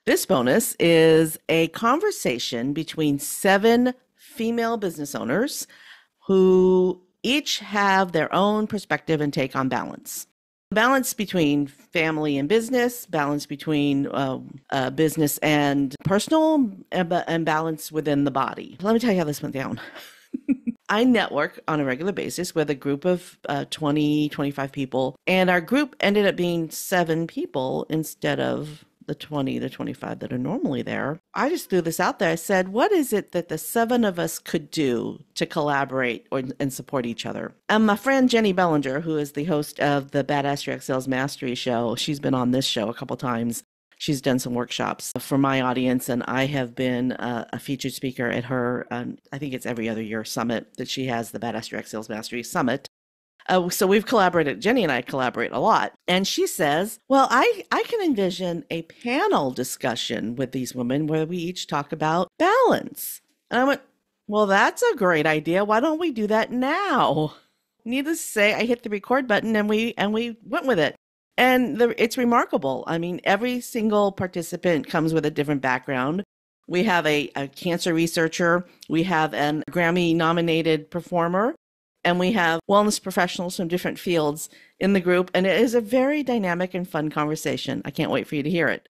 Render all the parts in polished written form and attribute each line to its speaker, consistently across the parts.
Speaker 1: This bonus is a conversation between 7 female business owners who each have their own perspective and take on balance. Balance between family and business, balance between business and personal, and balance within the body. Let me tell you how this went down. I network on a regular basis with a group of 20, 25 people, and our group ended up being 7 people instead of the 20 to 25 that are normally there. I just threw this out there. I said, what is it that the 7 of us could do to collaborate and support each other? And my friend Jennie Bellinger, who is the host of the Badass Direct Sales Mastery Show, she's been on this show a couple times. She's done some workshops for my audience, and I have been a featured speaker at her, I think it's every other year summit that she has, the Badass Direct Sales Mastery Summit. So we've collaborated, Jennie and I collaborate a lot. And she says, well, I can envision a panel discussion with these women where we each talk about balance. And I went, well, that's a great idea. Why don't we do that now? Needless to say, I hit the record button and we went with it. And it's remarkable. I mean, every single participant comes with a different background. We have a cancer researcher. We have a Grammy-nominated performer. And we have wellness professionals from different fields in the group. And it is a very dynamic and fun conversation. I can't wait for you to hear it.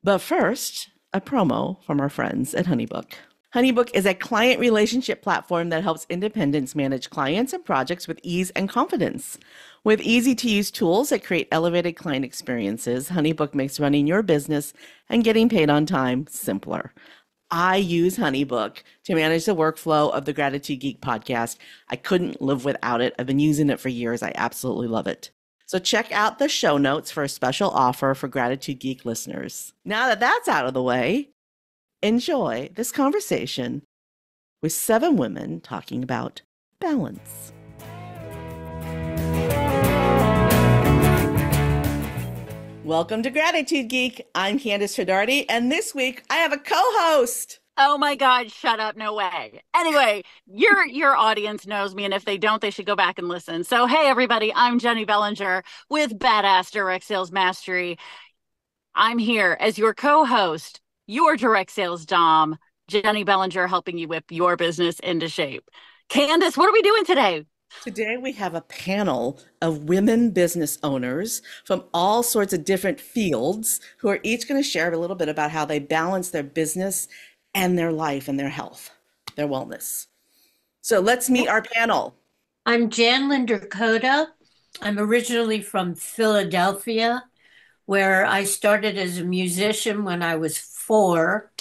Speaker 1: But first, a promo from our friends at HoneyBook. HoneyBook is a client relationship platform that helps independents manage clients and projects with ease and confidence. With easy-to-use tools that create elevated client experiences, HoneyBook makes running your business and getting paid on time simpler. I use HoneyBook to manage the workflow of the Gratitude Geek podcast. I couldn't live without it. I've been using it for years. I absolutely love it. So check out the show notes for a special offer for Gratitude Geek listeners. Now that that's out of the way, enjoy this conversation with 7 women talking about balance. Welcome to Gratitude Geek. I'm Kandas Rodarte, and this week I have a co-host.
Speaker 2: Oh my God, shut up, no way. Anyway, your audience knows me, and if they don't, they should go back and listen. So, hey everybody, I'm Jennie Bellinger with Badass Direct Sales Mastery. I'm here as your co-host, your direct sales dom, Jennie Bellinger, helping you whip your business into shape. Kandas, what are we doing today?
Speaker 1: Today we have a panel of women business owners from all sorts of different fields who are each going to share a little bit about how they balance their business and their life and their health, their wellness. So let's meet our panel.
Speaker 3: I'm Jan Linder-Koda. I'm originally from Philadelphia, where I started as a musician when I was 4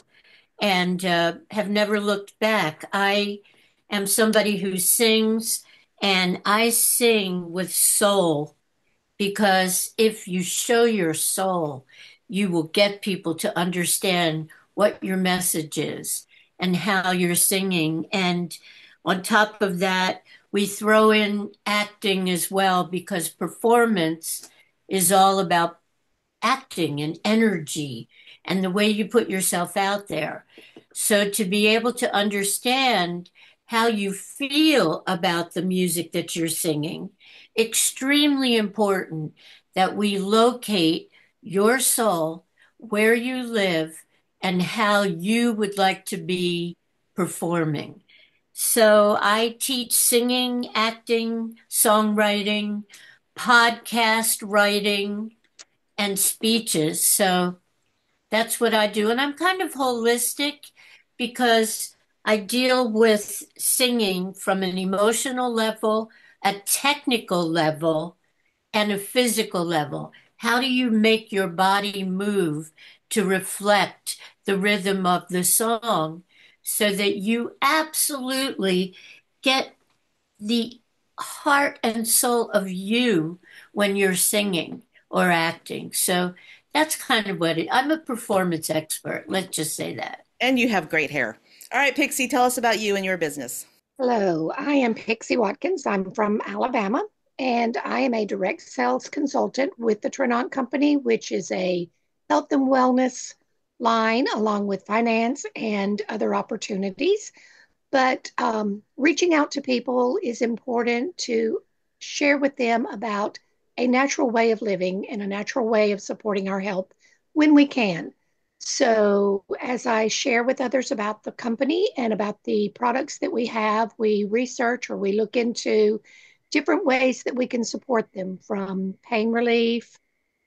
Speaker 3: and have never looked back. I am somebody who sings, and I sing with soul, because if you show your soul, you will get people to understand what your message is and how you're singing. And on top of that, we throw in acting as well, because performance is all about acting and energy and the way you put yourself out there. So to be able to understand how you feel about the music that you're singing, extremely important that we locate your soul, where you live, and how you would like to be performing. So I teach singing, acting, songwriting, podcast writing, and speeches. So that's what I do. And I'm kind of holistic because I deal with singing from an emotional level, a technical level, and a physical level. How do you make your body move to reflect the rhythm of the song so that you absolutely get the heart and soul of you when you're singing or acting? So that's kind of what I'm a performance expert. Let's just say that.
Speaker 1: And you have great hair. All right, Pixie, tell us about you and your business.
Speaker 4: Hello, I am Pixie Watkins. I'm from Alabama, and I am a direct sales consultant with the Trinont Company, which is a health and wellness line, along with finance and other opportunities. But reaching out to people is important to share with them about a natural way of living and a natural way of supporting our health when we can. So, as I share with others about the company and about the products that we have, we research or we look into different ways that we can support them, from pain relief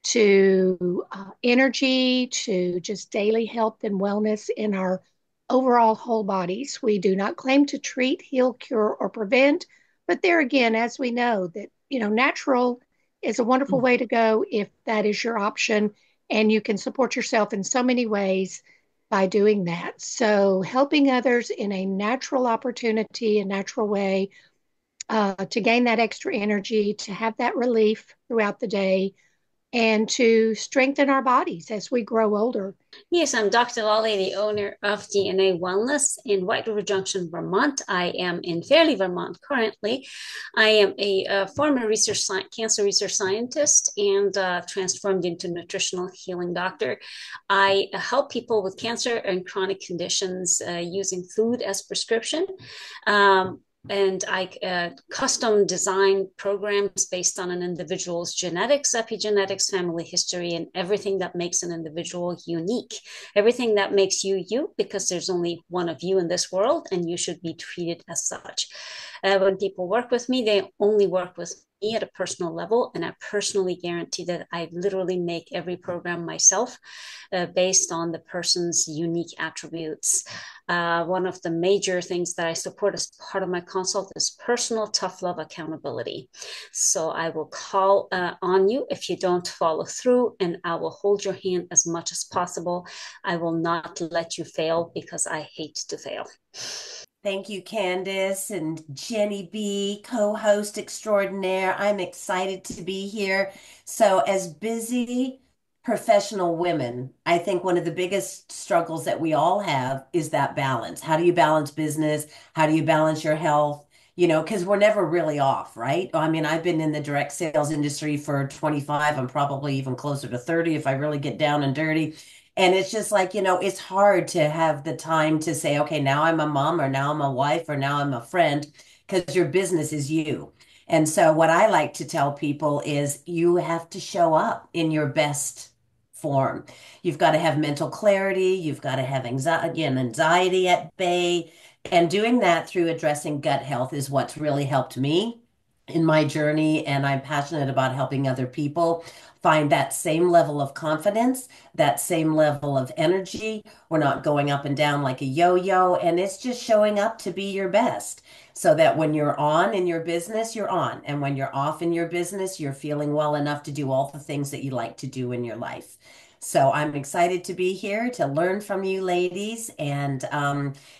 Speaker 4: to energy to just daily health and wellness in our overall whole bodies. We do not claim to treat, heal, cure, or prevent, but there again, as we know, that natural is a wonderful way to go if that is your option, and you can support yourself in so many ways by doing that. So, helping others in a natural opportunity, a natural way to gain that extra energy, to have that relief throughout the day, and to strengthen our bodies as we grow older.
Speaker 5: Yes, I'm Dr. Laleh, the owner of DNA Wellness in White River Junction, Vermont. I am in Fairleigh, Vermont currently. I am a former cancer research scientist and transformed into nutritional healing doctor. I help people with cancer and chronic conditions using food as prescription. And I custom design programs based on an individual's genetics, epigenetics, family history, and everything that makes an individual unique. Everything that makes you you, because there's only one of you in this world, and you should be treated as such. When people work with me, they only work with me at a personal level, and I personally guarantee that I literally make every program myself based on the person's unique attributes. One of the major things that I support as part of my consult is personal tough love accountability. So I will call on you if you don't follow through, and I will hold your hand as much as possible. I will not let you fail because I hate to fail.
Speaker 6: Thank you, Kandas and Jennie B, co-host extraordinaire. I'm excited to be here. So, as busy professional women, I think one of the biggest struggles that we all have is that balance. How do you balance business? How do you balance your health? Because we're never really off, right? I mean, I've been in the direct sales industry for 25. I'm probably even closer to 30 if I really get down and dirty. And it's just like, it's hard to have the time to say, okay, now I'm a mom, or now I'm a wife, or now I'm a friend, because your business is you. And so what I like to tell people is you have to show up in your best form. You've got to have mental clarity. You've got to have anxiety at bay. And doing that through addressing gut health is what's really helped me in my journey. And I'm passionate about helping other people find that same level of confidence, that same level of energy. We're not going up and down like a yo-yo, and it's just showing up to be your best, so that when you're on in your business, you're on. And when you're off in your business, you're feeling well enough to do all the things that you like to do in your life. So I'm excited to be here to learn from you ladies. And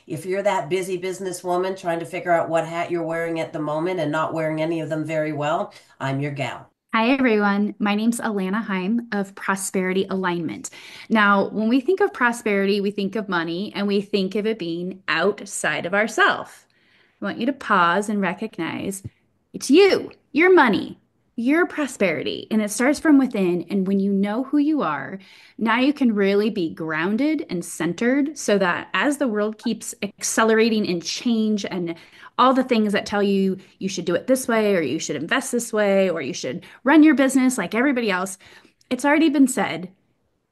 Speaker 6: if you're that busy businesswoman trying to figure out what hat you're wearing at the moment and not wearing any of them very well, I'm your gal.
Speaker 7: Hi, everyone. My name's Alana Heim of Prosperity Alignment. Now, when we think of prosperity, we think of money, and we think of it being outside of ourselves. I want you to pause and recognize it's you, your money, your prosperity, and it starts from within. And when you know who you are, now you can really be grounded and centered, so that as the world keeps accelerating in change and all the things that tell you you should do it this way, or you should invest this way, or you should run your business like everybody else, it's already been said,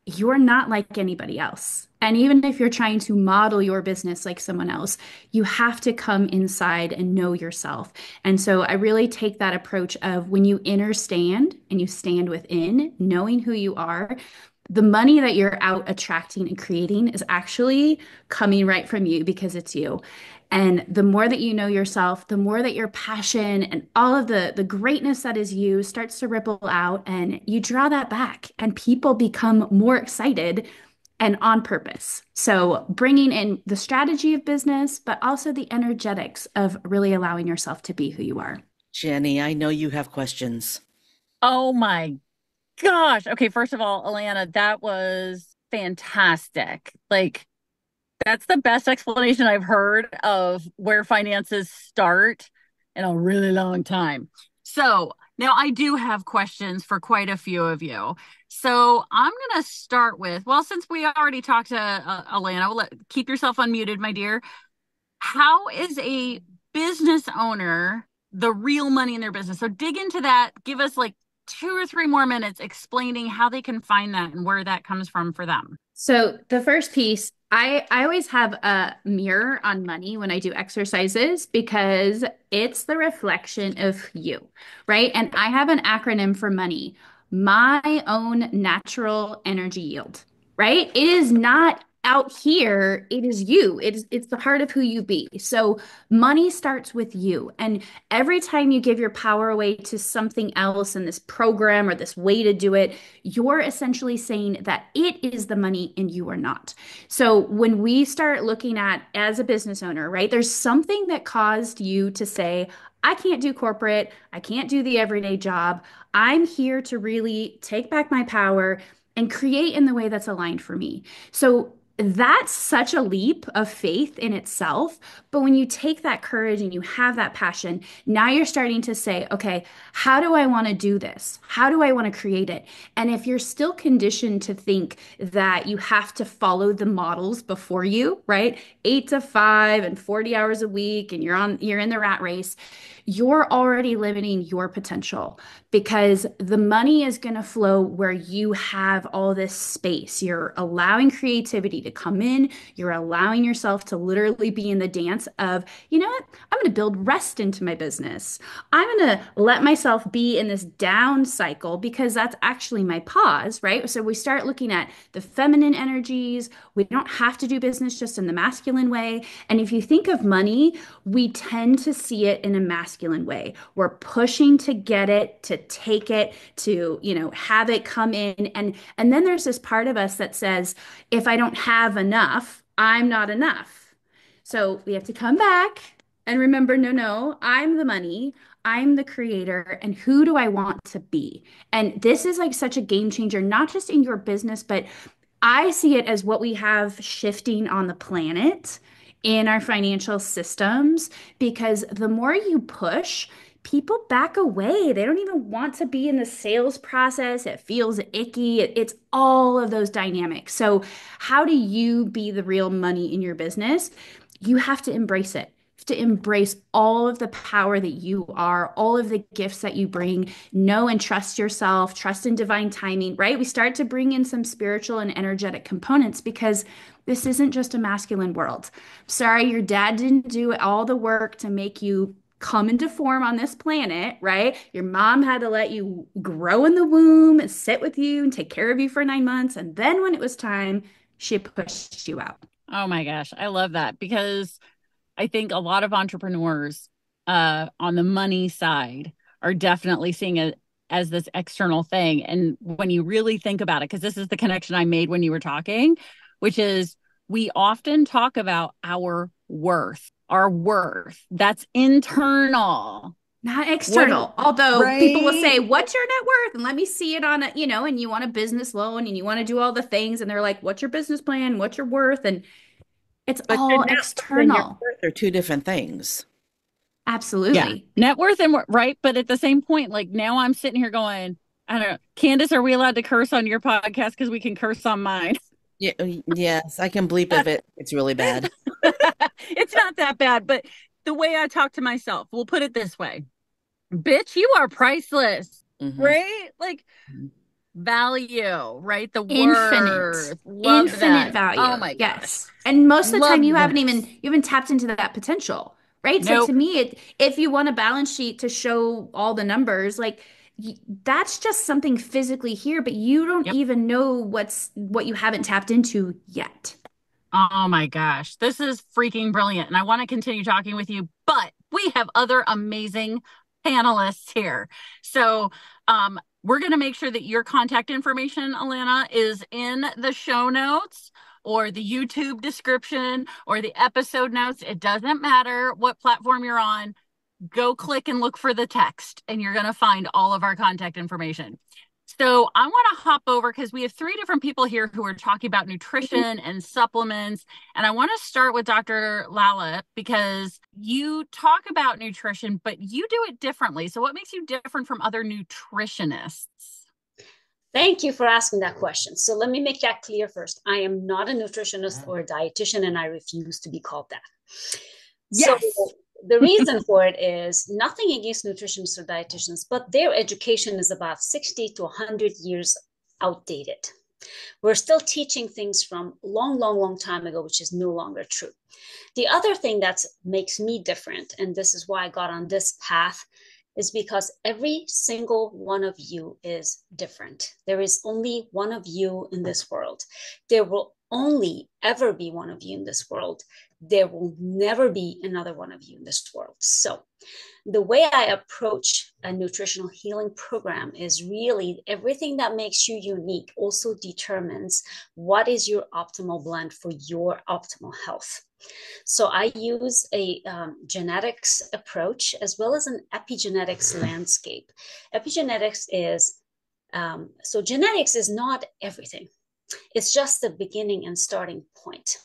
Speaker 7: you're not like anybody else. And even if you're trying to model your business like someone else, you have to come inside and know yourself. And so I really take that approach of when you inner stand and you stand within, knowing who you are, the money that you're out attracting and creating is actually coming right from you, because it's you. And the more that you know yourself, the more that your passion and all of the greatness that is you starts to ripple out, and you draw that back, and people become more excited and on purpose. So bringing in the strategy of business, but also the energetics of really allowing yourself to be who you are.
Speaker 1: Jennie, I know you have questions.
Speaker 2: Oh my gosh. Okay, first of all, Alana, that was fantastic. Like, that's the best explanation I've heard of where finances start in a really long time. So now I do have questions for quite a few of you. So I'm going to start with, well, since we already talked to Alana, keep yourself unmuted, my dear. How is a business owner the real money in their business? So dig into that. Give us like 2 or 3 more minutes explaining how they can find that and where that comes from for them.
Speaker 7: So the first piece, I always have a mirror on money when I do exercises because it's the reflection of you, right? And I have an acronym for money, my own natural energy yield, right? It is not out here, it is you. It's the heart of who you be. So money starts with you. And every time you give your power away to something else in this program or this way to do it, you're essentially saying that it is the money and you are not. So when we start looking at as a business owner, right, there's something that caused you to say, I can't do corporate, I can't do the everyday job. I'm here to really take back my power and create in the way that's aligned for me. So that's such a leap of faith in itself. But when you take that courage and you have that passion, now you're starting to say, okay, how do I want to do this? How do I want to create it? And if you're still conditioned to think that you have to follow the models before you, right? 8 to 5 and 40 hours a week, and you're in the rat race, you're already limiting your potential because the money is going to flow where you have all this space. You're allowing creativity to come in. You're allowing yourself to literally be in the dance of, you know what? I'm going to build rest into my business. I'm going to let myself be in this down cycle because that's actually my pause, right? So we start looking at the feminine energies. We don't have to do business just in the masculine way. And if you think of money, we tend to see it in a masculine way. We're pushing to get it, to take it, to, have it come in. And then there's this part of us that says, if I don't have enough, I'm not enough. So we have to come back and remember, no, I'm the money. I'm the creator. And who do I want to be? And this is like such a game changer, not just in your business, but I see it as what we have shifting on the planet in our financial systems, because the more you push, people back away. They don't even want to be in the sales process. It feels icky. It's all of those dynamics. So, how do you be the real money in your business? You have to embrace it. You have to embrace all of the power that you are, all of the gifts that you bring. Know and trust yourself, trust in divine timing, right? We start to bring in some spiritual and energetic components because this isn't just a masculine world. Sorry, your dad didn't do all the work to make you come into form on this planet, right? Your mom had to let you grow in the womb and sit with you and take care of you for 9 months. And then when it was time, she pushed you out.
Speaker 2: Oh my gosh, I love that because I think a lot of entrepreneurs on the money side are definitely seeing it as this external thing. And when you really think about it, because this is the connection I made when you were talking, which is we often talk about our worth. That's internal.
Speaker 7: Not external. Although
Speaker 2: right?
Speaker 7: People will say, what's your net worth? And let me see it on and you want a business loan and you want to do all the things. And they're like, what's your business plan? What's your worth? And it's
Speaker 1: But
Speaker 7: all
Speaker 1: your net worth and
Speaker 7: external.
Speaker 1: your worth are two different things.
Speaker 7: Absolutely.
Speaker 2: Yeah. Net worth and right. But at the same point, like now I'm sitting here going, I don't know, Candace, are we allowed to curse on your podcast? Because we can curse on mine.
Speaker 1: Yeah, yes, I can bleep if it's really bad.
Speaker 2: It's not that bad, but the way I talk to myself, we'll put it this way. Bitch, you are priceless, right? Like value, right? The worth,
Speaker 7: infinite value.
Speaker 2: Oh my gosh.
Speaker 7: Yes. And most of the time you haven't tapped into that potential, right? So to me, if you want a balance sheet to show all the numbers, like that's just something physically here, but you don't even know what you haven't tapped into yet.
Speaker 2: Oh my gosh, this is freaking brilliant. And I want to continue talking with you, but we have other amazing panelists here. So we're going to make sure that your contact information, Alana, is in the show notes or the YouTube description or the episode notes. It doesn't matter what platform you're on. Go click and look for the text and you're going to find all of our contact information. So I want to hop over because we have 3 different people here who are talking about nutrition and supplements. And I want to start with Dr. Laleh because you talk about nutrition, but you do it differently. So what makes you different from other nutritionists?
Speaker 5: Thank you for asking that question. So let me make that clear first. I am not a nutritionist or a dietitian, and I refuse to be called that.
Speaker 2: Yes.
Speaker 5: So the reason for it is nothing against nutritionists or dietitians, but their education is about 60 to 100 years outdated. We're still teaching things from long, long, long time ago, which is no longer true. The other thing that makes me different, and this is why I got on this path, is because every single one of you is different. There is only one of you in this world. There will only ever be one of you in this world. There will never be another one of you in this world. So the way I approach a nutritional healing program is really everything that makes you unique also determines what is your optimal blend for your optimal health. So I use a genetics approach as well as an epigenetics landscape. Epigenetics is, so genetics is not everything. It's just the beginning and starting point.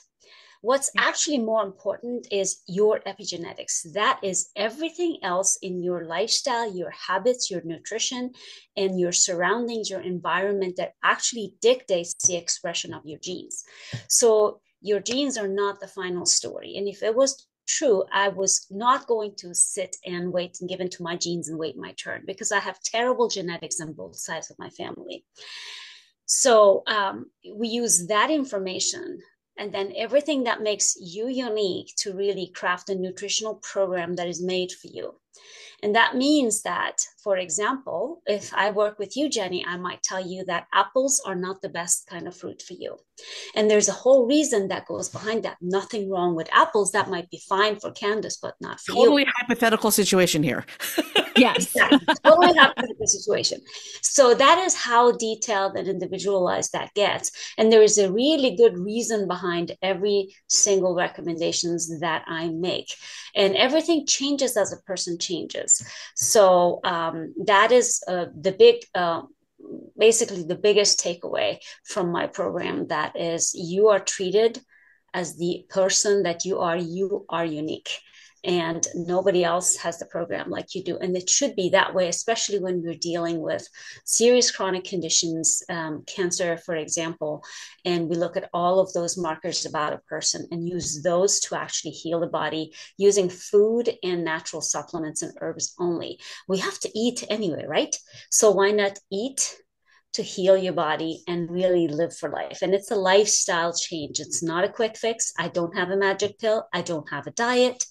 Speaker 5: What's actually more important is your epigenetics. That is everything else in your lifestyle, your habits, your nutrition, and your surroundings, your environment that actually dictates the expression of your genes. So your genes are not the final story. And if it was true, I was not going to sit and wait and give in to my genes and wait my turn, because I have terrible genetics on both sides of my family. So we use that information and then everything that makes you unique to really craft a nutritional program that is made for you. And that means that, for example, if I work with you, Jennie, I might tell you that apples are not the best kind of fruit for you. And there's a whole reason that goes behind that. Nothing wrong with apples. That might be fine for Kandas, but not for you.
Speaker 1: Totally hypothetical situation here.
Speaker 5: Yes, exactly. Totally hypothetical situation. So that is how detailed and individualized that gets. And there is a really good reason behind every single recommendations that I make. And everything changes as a person changes. So that is the big, basically the biggest takeaway from my program. That is, you are treated as the person that you are unique. And nobody else has the program like you do. And it should be that way, especially when we're dealing with serious chronic conditions, cancer, for example. And we look at all of those markers about a person and use those to actually heal the body using food and natural supplements and herbs only. We have to eat anyway, right? So why not eat to heal your body and really live for life? And it's a lifestyle change. It's not a quick fix. I don't have a magic pill. I don't have a diet.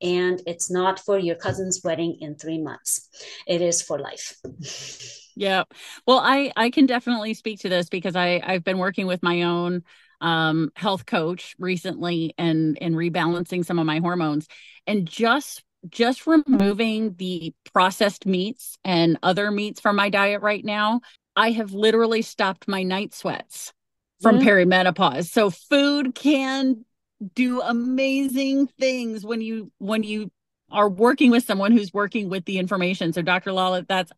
Speaker 5: And it's not for your cousin's wedding in 3 months. It is for life.
Speaker 2: Yeah. Well, I can definitely speak to this because I've been working with my own health coach recently and rebalancing some of my hormones, and just removing the processed meats and other meats from my diet right now, I have literally stopped my night sweats from perimenopause. So food can do amazing things when you are working with someone who's working with the information. So Dr. Laleh, that's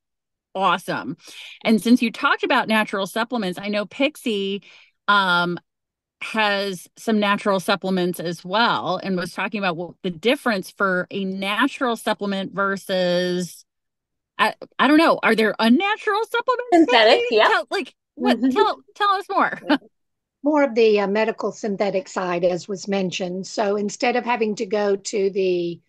Speaker 2: awesome. And since you talked about natural supplements, I know Pixie has some natural supplements as well, and was talking about the difference for a natural supplement versus, I don't know, are there unnatural supplements?
Speaker 5: Synthetic, yeah.
Speaker 2: Tell us more.
Speaker 4: More of the medical synthetic side, as was mentioned. So instead of having to go to the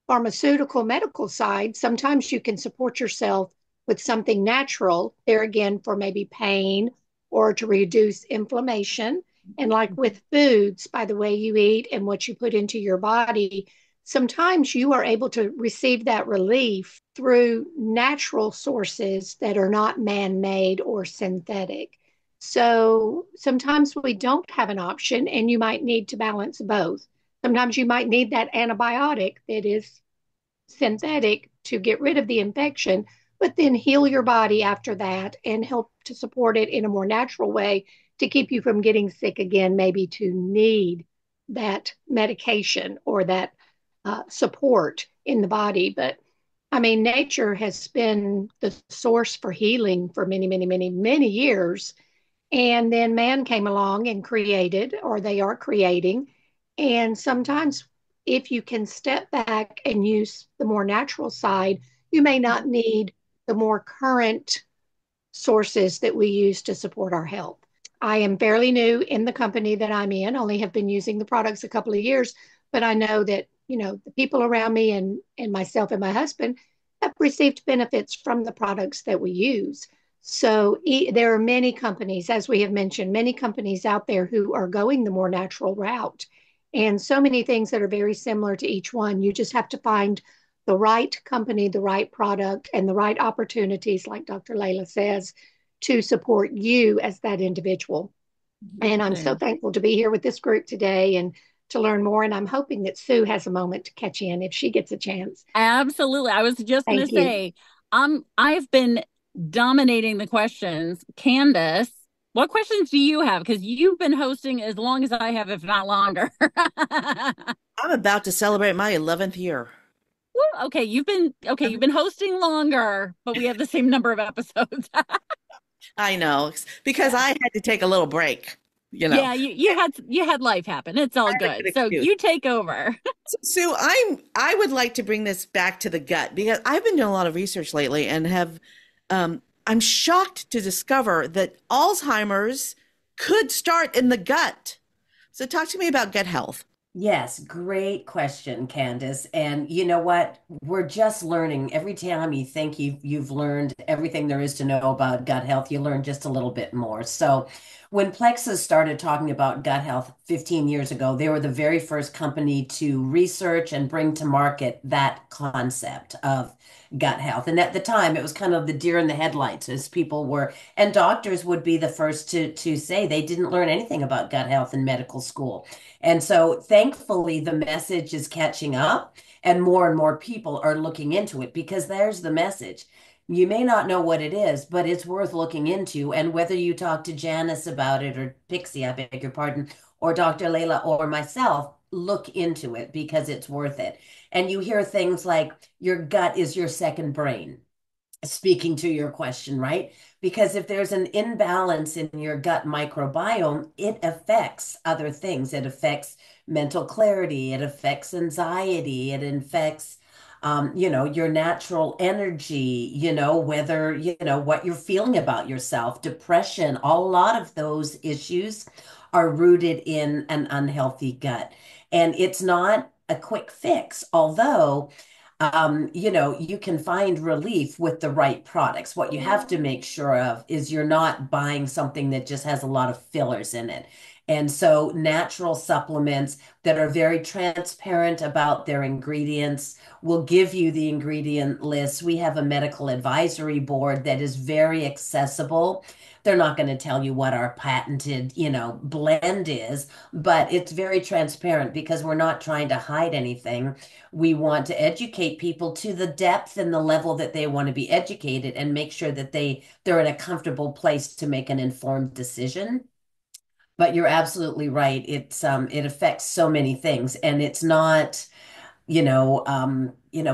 Speaker 4: pharmaceutical medical side, sometimes you can support yourself with something natural, there again, for maybe pain or to reduce inflammation. And like with foods, by the way you eat and what you put into your body, sometimes you are able to receive that relief through natural sources that are not man-made or synthetic. So sometimes we don't have an option, and you might need to balance both. Sometimes you might need that antibiotic that is synthetic to get rid of the infection, but then heal your body after that and help to support it in a more natural way to keep you from getting sick again, maybe to need that medication or that support in the body. But I mean, nature has been the source for healing for many, many, many, many years. And then man came along and created, or they are creating. And sometimes if you can step back and use the more natural side, you may not need the more current sources that we use to support our health. I am fairly new in the company that I'm in, only have been using the products a couple of years, but I know that, the people around me and myself and my husband have received benefits from the products that we use. So there are many companies, as we have mentioned, many companies out there who are going the more natural route, and so many things that are very similar to each one. You just have to find the right company, the right product, and the right opportunities, like Dr. Laleh says, to support you as that individual. And I'm so thankful to be here with this group today and to learn more. And I'm hoping that Sue has a moment to catch in if she gets a chance.
Speaker 2: Absolutely. I was just going to
Speaker 4: Thank you.
Speaker 2: say, I've been dominating the questions. Candace, what questions do you have? Because you've been hosting as long as I have, if not longer.
Speaker 1: I'm about to celebrate my 11th year.
Speaker 2: Woo, okay, you've been hosting longer, but we have the same number of episodes.
Speaker 1: I know, because I had to take a little break,
Speaker 2: Yeah, you had life happen. It's all good. So you take over.
Speaker 1: Sue, I would like to bring this back to the gut because I've been doing a lot of research lately and I'm shocked to discover that Alzheimer's could start in the gut. So talk to me about gut health.
Speaker 6: Yes, great question, Candace. And you know what? We're just learning. Every time you think you've learned everything there is to know about gut health, you learn just a little bit more. So when Plexus started talking about gut health 15 years ago, they were the very first company to research and bring to market that concept of gut health. And at the time, it was kind of the deer in the headlights as people were, and doctors would be the first to say they didn't learn anything about gut health in medical school. And so thankfully, the message is catching up and more people are looking into it because there's the message. You may not know what it is, but it's worth looking into. And whether you talk to Janice about it or Pixie, I beg your pardon, or Dr. Laleh or myself, look into it because it's worth it. And you hear things like your gut is your second brain, speaking to your question, right? Because if there's an imbalance in your gut microbiome, it affects other things. It affects mental clarity, it affects anxiety, it affects your natural energy, whether, what you're feeling about yourself, depression, a lot of those issues are rooted in an unhealthy gut. And it's not a quick fix, although you can find relief with the right products. What you have to make sure of is you're not buying something that just has a lot of fillers in it. And so natural supplements that are very transparent about their ingredients will give you the ingredient list. We have a medical advisory board that is very accessible. They're not going to tell you what our patented, blend is, but it's very transparent because we're not trying to hide anything. We want to educate people to the depth and the level that they want to be educated and make sure that they're in a comfortable place to make an informed decision. But you're absolutely right. It affects so many things, and it's not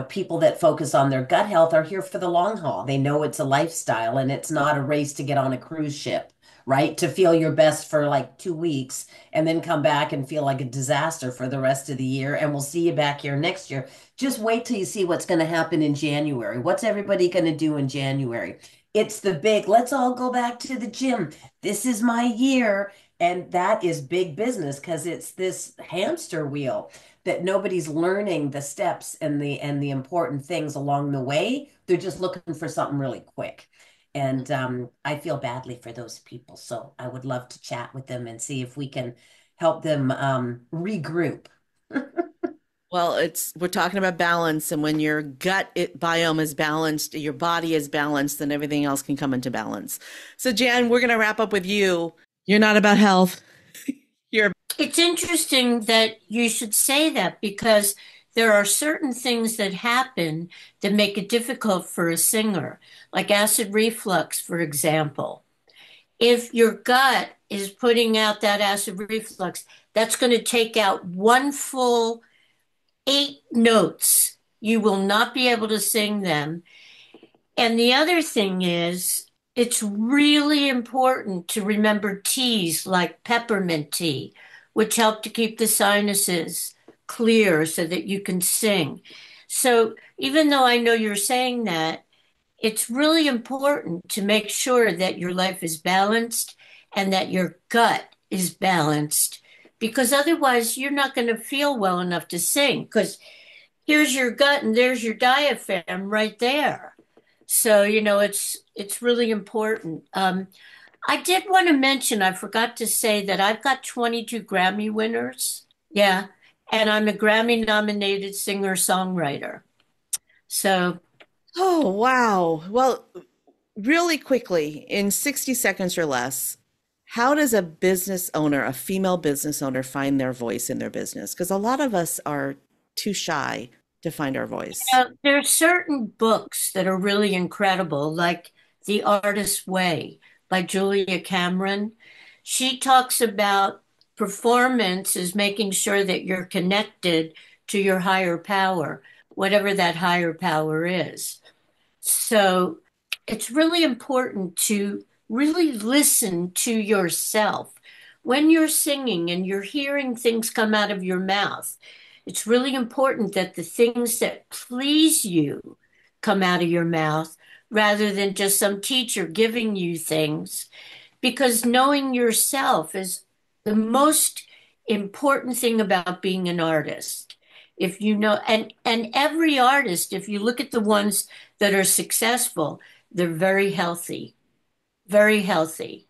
Speaker 6: people that focus on their gut health are here for the long haul. They know it's a lifestyle and it's not a race to get on a cruise ship, right? To feel your best for like 2 weeks and then come back and feel like a disaster for the rest of the year. And we'll see you back here next year. Just wait till you see what's going to happen in January. What's everybody going to do in January? It's the big, let's all go back to the gym. This is my year. And that is big business because it's this hamster wheel that nobody's learning the steps and the important things along the way. They're just looking for something really quick. And I feel badly for those people. So I would love to chat with them and see if we can help them regroup.
Speaker 1: Well, we're talking about balance, and when your gut biome is balanced, your body is balanced, then everything else can come into balance. So Jan, we're going to wrap up with you. You're not about health.
Speaker 3: It's interesting that you should say that because there are certain things that happen that make it difficult for a singer, like acid reflux, for example. If your gut is putting out that acid reflux, that's going to take out one full 8 notes. You will not be able to sing them. And the other thing is, it's really important to remember teas like peppermint tea, which help to keep the sinuses clear so that you can sing. So even though I know you're saying that, it's really important to make sure that your life is balanced and that your gut is balanced, because otherwise you're not going to feel well enough to sing, because here's your gut and there's your diaphragm right there. So, it's really important. I did want to mention, I forgot to say that I've got 22 Grammy winners. Yeah. And I'm a Grammy nominated singer-songwriter. So,
Speaker 1: Oh, wow. Well, really quickly, in 60 seconds or less, how does a business owner, a female business owner, find their voice in their business? Because a lot of us are too shy to find our voice.
Speaker 3: there are certain books that are really incredible, like The Artist's Way by Julia Cameron. She talks about performance is making sure that you're connected to your higher power, whatever that higher power is. So it's really important to really listen to yourself. When you're singing and you're hearing things come out of your mouth, it's really important that the things that please you come out of your mouth rather than just some teacher giving you things, because knowing yourself is the most important thing about being an artist. If you know, and every artist, if you look at the ones that are successful, they're very healthy, very healthy.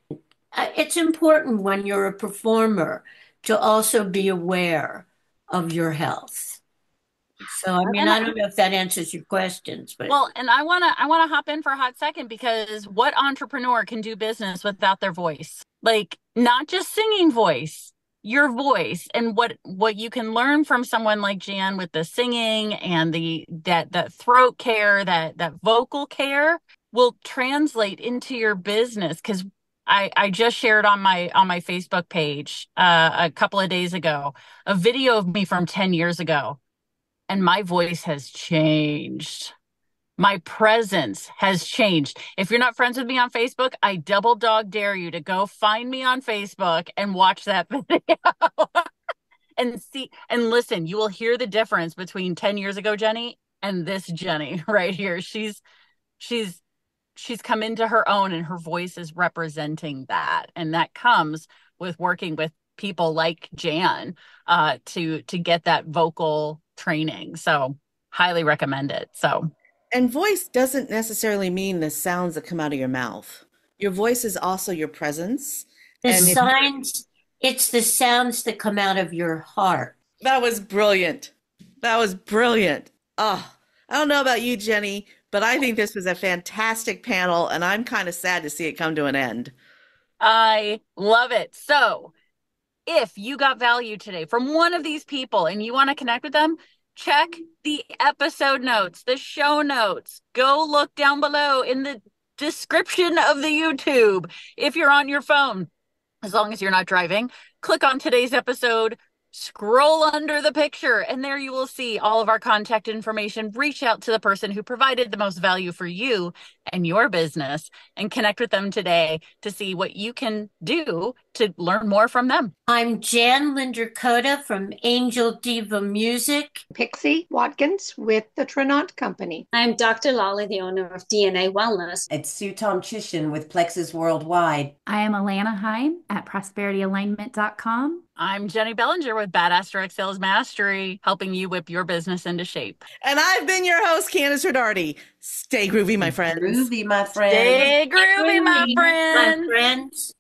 Speaker 3: It's important when you're a performer to also be aware of your health. So, I mean,
Speaker 2: And
Speaker 3: I don't know if that answers your questions, but
Speaker 2: well, and I wanna hop in for a hot second, because what entrepreneur can do business without their voice? Like, not just singing voice, your voice, and what you can learn from someone like Jan with the singing and that throat care, that vocal care will translate into your business. Because I just shared on my Facebook page a couple of days ago a video of me from 10 years ago, and my voice has changed. My presence has changed. If you're not friends with me on Facebook, I double dog dare you to go find me on Facebook and watch that video and see and listen. You will hear the difference between 10 years ago, Jenny, and this Jenny right here. She's come into her own, and her voice is representing that. And that comes with working with people like Jan to get that vocal training. So highly recommend it. So
Speaker 1: And voice doesn't necessarily mean the sounds that come out of your mouth. Your voice is also your presence.
Speaker 3: the
Speaker 1: And if
Speaker 3: signs, it's the sounds that come out of your heart.
Speaker 1: that was brilliant. That was brilliant. Oh, I don't know about you, Jenny, but I think this was a fantastic panel, and I'm kind of sad to see it come to an end.
Speaker 2: I love it. So if you got value today from one of these people and you want to connect with them, check the episode notes, the show notes. Go look down below in the description of the YouTube. If you're on your phone, as long as you're not driving, click on today's episode, scroll under the picture, and there you will see all of our contact information. Reach out to the person who provided the most value for you and your business and connect with them today to see what you can do to learn more from them.
Speaker 3: I'm Jan Linder-Koda from Angel Diva Music.
Speaker 4: Pixie Watkins with the Trinont Company.
Speaker 5: I'm Dr. Laleh, the owner of DNA Wellness.
Speaker 6: It's Sue Tomchyshyn with Plexus Worldwide.
Speaker 7: I am Alana Heim at prosperityalignment.com.
Speaker 2: I'm Jennie Bellinger with Badass Direct Sales Mastery, helping you whip your business into shape.
Speaker 1: And I've been your host, Kandas Rodarte. Stay groovy, my friends.
Speaker 6: Groovy, my friends.
Speaker 2: Stay groovy, my friends.
Speaker 3: My friends.